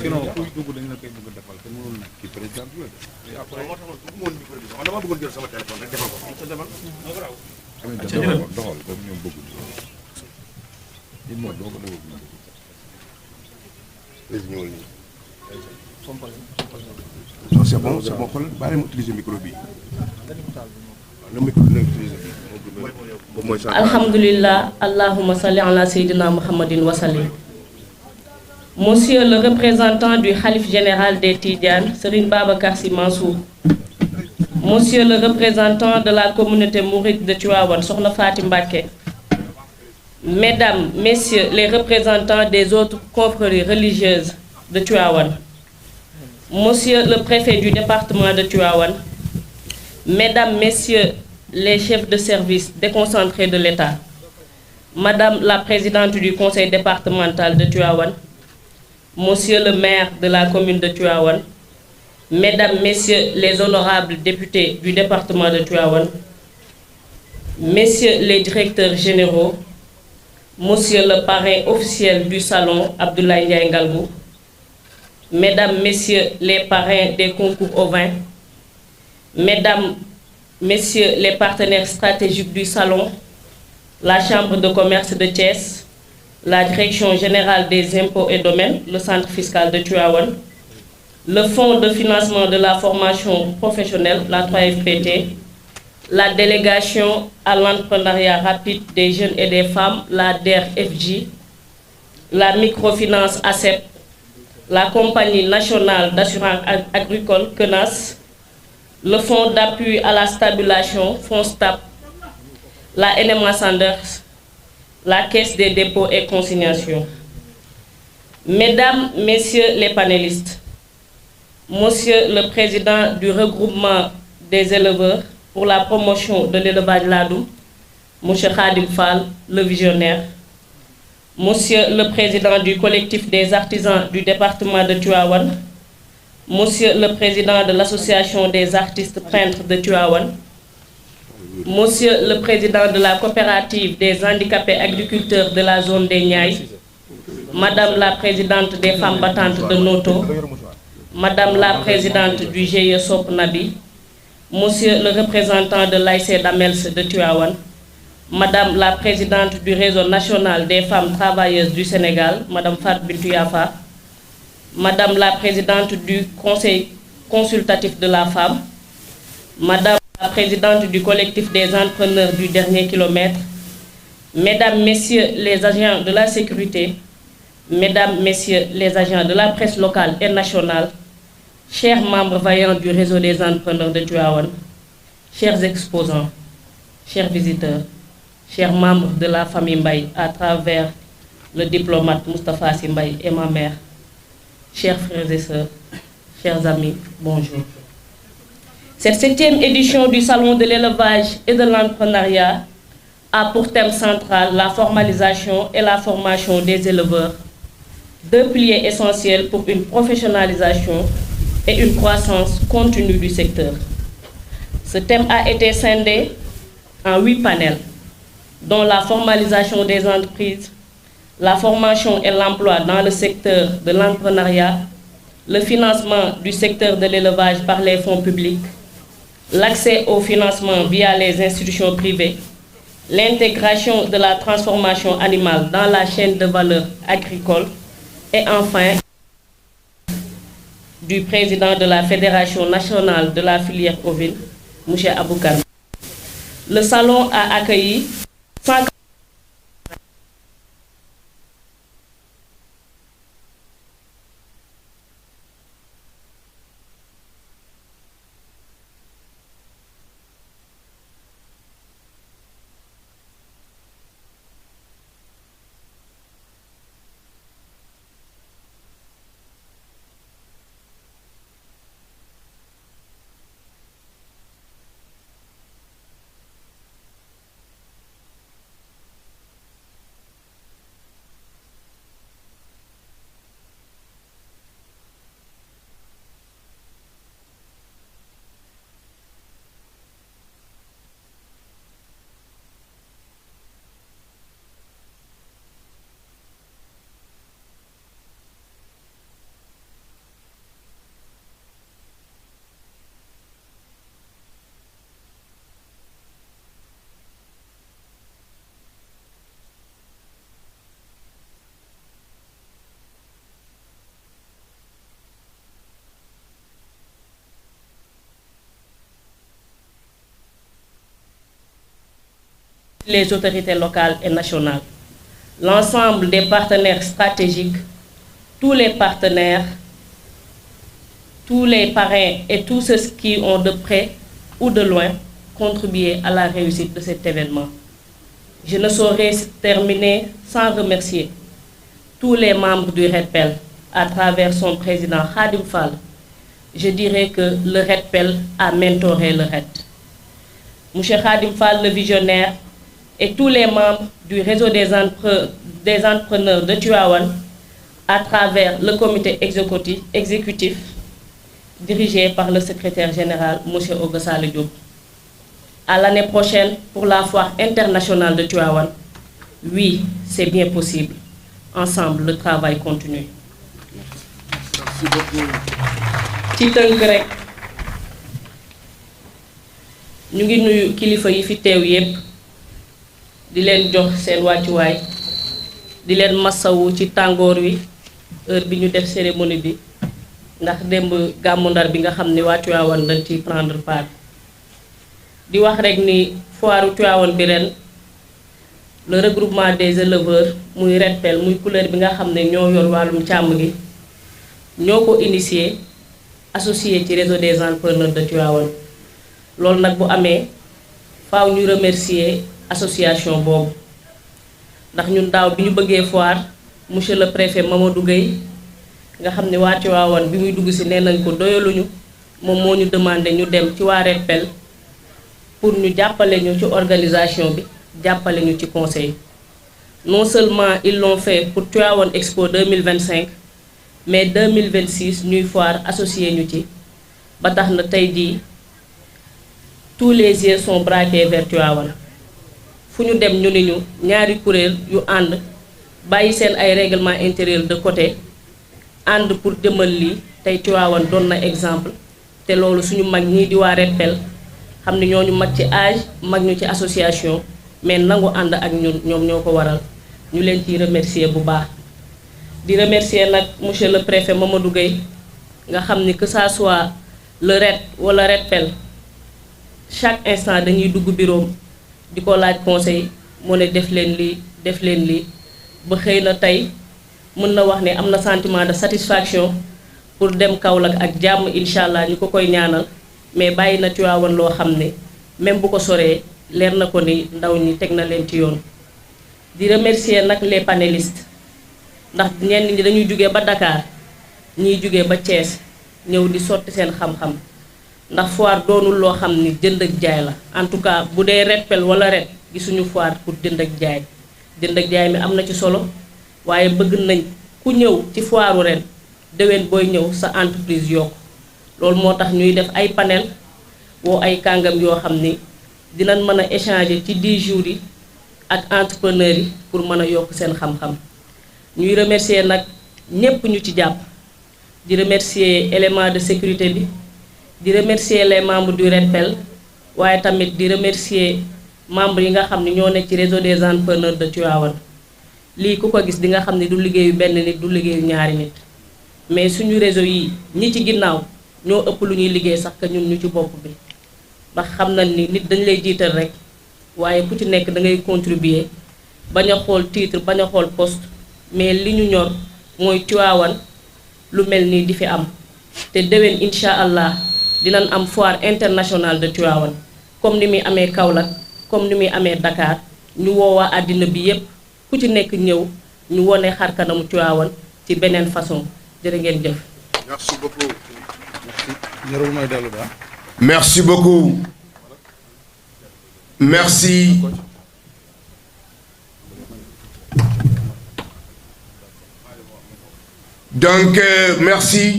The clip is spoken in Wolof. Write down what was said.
sinon kuy dugg dañ la koy bëgg a defal te mënul nekk ci président bi et après moo taxoon bëgg woon micro bi man dama bëggoon jël sama téléphone rek defal ko sa demal doxal comme ñoom bëgguñu il moo doo ko def léegi ñëwal nii non c'est bon xool bàyyi ma utiliser micro bi waaw na micro dina utiliser bi mooy alhamdulillah allahumma salli ala sayyidina muhammadin wa sallim. Monsieur le représentant du Khalife général des Tidjanes, Serigne Babacar Sy Mansour. Monsieur le représentant de la communauté mouride de Tivaouane, Sokhna Faty Mbacké. Mesdames, Messieurs les représentants des autres confréries religieuses de Tivaouane. Monsieur le préfet du département de Tivaouane. Mesdames, Messieurs les chefs de service déconcentrés de l'État. Madame la présidente du conseil départemental de Tivaouane. Monsieur le maire de la commune de Tivaouane, Mesdames, Messieurs les honorables députés du département de Tivaouane, Messieurs les directeurs généraux, Monsieur le parrain officiel du salon Abdoulaye Ndiaye Ngalgou, Mesdames, Messieurs les parrains des concours au vin, Mesdames, Messieurs les partenaires stratégiques du salon, la Chambre de commerce de Thiès, la Direction générale des impôts et domaines, le centre fiscal de Tivaouane, le Fonds de financement de la formation professionnelle, la 3FPT, la délégation à l'entrepreneuriat rapide des jeunes et des femmes, la DER-FJ, la microfinance ACEP, la Compagnie nationale d'assurance agricole CNAS, le Fonds d'appui à la stabilisation, FONSTAB, la NMA Sanders, la Caisse des dépôts et consignations. Mesdames, Messieurs les panélistes, Monsieur le Président du regroupement des éleveurs pour la promotion de l'élevage Ladoum, Monsieur Khadim Fall, le visionnaire, Monsieur le Président du collectif des artisans du département de Tivaouane, Monsieur le Président de l'association des artistes peintres de Tivaouane, Monsieur le Président de la coopérative des handicapés agriculteurs de la zone des Niayes, Madame la Présidente des femmes battantes de Noto, Madame la Présidente du GIE Sop Nabi, Monsieur le représentant de l'AIC d'Amels de Tivaouane, Madame la Présidente du réseau national des femmes travailleuses du Sénégal, Madame Fat Bintou Yafa, Madame la Présidente du Conseil consultatif de la femme, Madame la Présidente du collectif des entrepreneurs du dernier kilomètre, Mesdames, Messieurs les agents de la sécurité, Mesdames, Messieurs les agents de la presse locale et nationale, chers membres vaillants du réseau des entrepreneurs de Tivaouane, chers exposants, chers visiteurs, chers membres de la famille Mbaye à travers le diplomate Moustapha Sy Mbaye et ma mère, chers frères et sœurs, chers amis, bonjour. Cette 7e édition du Salon de l'élevage et de l'entrepreneuriat a pour thème central la formalisation et la formation des éleveurs, deux piliers essentiels pour une professionnalisation et une croissance continue du secteur. Ce thème a été scindé en 8 panels, dont la formalisation des entreprises, la formation et l'emploi dans le secteur de l'entrepreneuriat, le financement du secteur de l'élevage par les fonds publics, l'accès au financement via les institutions privées, l'intégration de la transformation animale dans la chaîne de valeur agricole et enfin du président de la Fédération nationale de la filière ovine, M. Aboukar. Le salon a accueilli 100 les autorités locales et nationales, l'ensemble des partenaires stratégiques, tous les partenaires, tous les parrains et tous ceux qui ont de près ou de loin contribué à la réussite de cet événement. Je ne saurais terminer sans remercier tous les membres du REDPEL à travers son président Khadim Fall. Je dirais que le REDPEL a mentoré le RED. Monsieur Khadim Fall, le visionnaire, et tous les membres du réseau des entrepreneurs de Tivaouane à travers le comité exécutif dirigé par le secrétaire général, M. Ogossale Diop. À l'année prochaine pour la foire internationale de Tivaouane. Oui, c'est bien possible. Ensemble, le travail continue. Merci beaucoup. ci tënk rek ñu ngi nuyu kilifa yi fi teew yépp di leen jox seen wàccuwaay di leen massawu ci tàngoor wi heure bi ñu def cérémonie bi ndax démb gàmmu Ndar bi nga xam ni waa Tivaouane dañ ciy prendre part di wax rek ni foiru Tivaouane bi ren le regroupement des éleveurs muy REDPEL muy couleur bi nga xam ne ñoo yor wàllum càmm gi ñoo ko initié associé ci réseau des entrepreneurs de Tivaouane loolu nag bu amee faaw ñu remercier association boobu ndax ñun daaw bi ñu bëggee foire monsieur le préfet Mamadou Gueye nga xam ne waa Tivaouane bi muy dugg si nee nañ ko doyaluñu moom moo ñu demandé ñu dem ci waa REDPEL pour ñu jàppale ñu ci organisation bi jàppale ñu ci conseil. Non seulement ils l'ont fait pour Tivaouane Expo 2025 mais 2026 ñuy foire associé ñu ci ba tax na tey jii tous les yeux sont braqués vers Tivaouane fu ñu dem ñu ni ñu ñaari kuréel yu ànd bàyyi seen ay règlement intérieur de côté ànd pour jëmal lii tey Tivaouane doon na exemple te loolu suñu mag ñii di waa REDPEL xam ne ñooñu mag ci âge mag ñu ci association mais nangu ànd ak ñun ñoom ñoo ko waral ñu leen ciy remercier bu baax di remercier nag monsieur le préfet Mamadou Gueye nga xam ni que ça soit le RED wala REDPEL chaque instant dañuy dugg bureau di ko laaj conseil mu ne def leen lii ba xëy na tey mën na wax ne am na sentiment de satisfaction pour dem Kaolack ak jàmm incha allah ñu ko koy ñaanal mais bàyyi na Tivaouane loo xam ne même bu ko soree leer na ko ni ndaw ñi teg na leen ci yoon. di remercier nag les panélistes ndax ñenn ñi dañuy jóge ba Dakar ñiy jóge ba Thiès ñëw di sotti seen xam-xam ndax foire doonul loo xam ni jënd ak jaay la en tout cas bu dee REDPEL wala RED gisuñu foire pour jënd ak jaay mi am na ci solo waaye bëgg nañ ku ñëw ci foiru ren déwén booy ñëw sa entreprise yokku loolu moo tax ñuy def ay panel woo ay kàngam yoo xam ni dinañ mën a échanger ci 10 jours yi ak entrepreneurs yi pour mën a yokk seen xam-xam ñuy remercier nag ñépp ñu ci jàpp di remercier élément de sécurité bi di remercier les membres du REDPEL waaye tamit di remercier membres yi nga xam ne ñoo nekk ci réseau des entrepreneurs de Tivaouane lii ku ko gis di nga xam ne du liggéeyu benn nit du liggéeyu ñaari nit mais suñu réseau yi ñi ci ginnaaw ñoo ëpp lu ñuy liggéey sax que ñun ñu ci bopp bi ndax xam nañ ni nit dañ lay jiital rek waaye ku ci nekk da ngay contribuer bañ a xool titre bañ a xool poste mais li ñu ñor mooy Tivaouane lu mel nii di fi am te déwén incha allah dinañ am foire internationale de Tivaouane comme ni muy amee Kaolack comme ni muy amee Dakar ñu woowaa àddina bi yépp ku ci nekk ñëw ñu wone xar kanamu Tivaouane ci beneen façon jërë ngeen jëf. Merci beaucoup. jarul mooy dellu ba. Merci beaucoup. Merci. Donc, merci.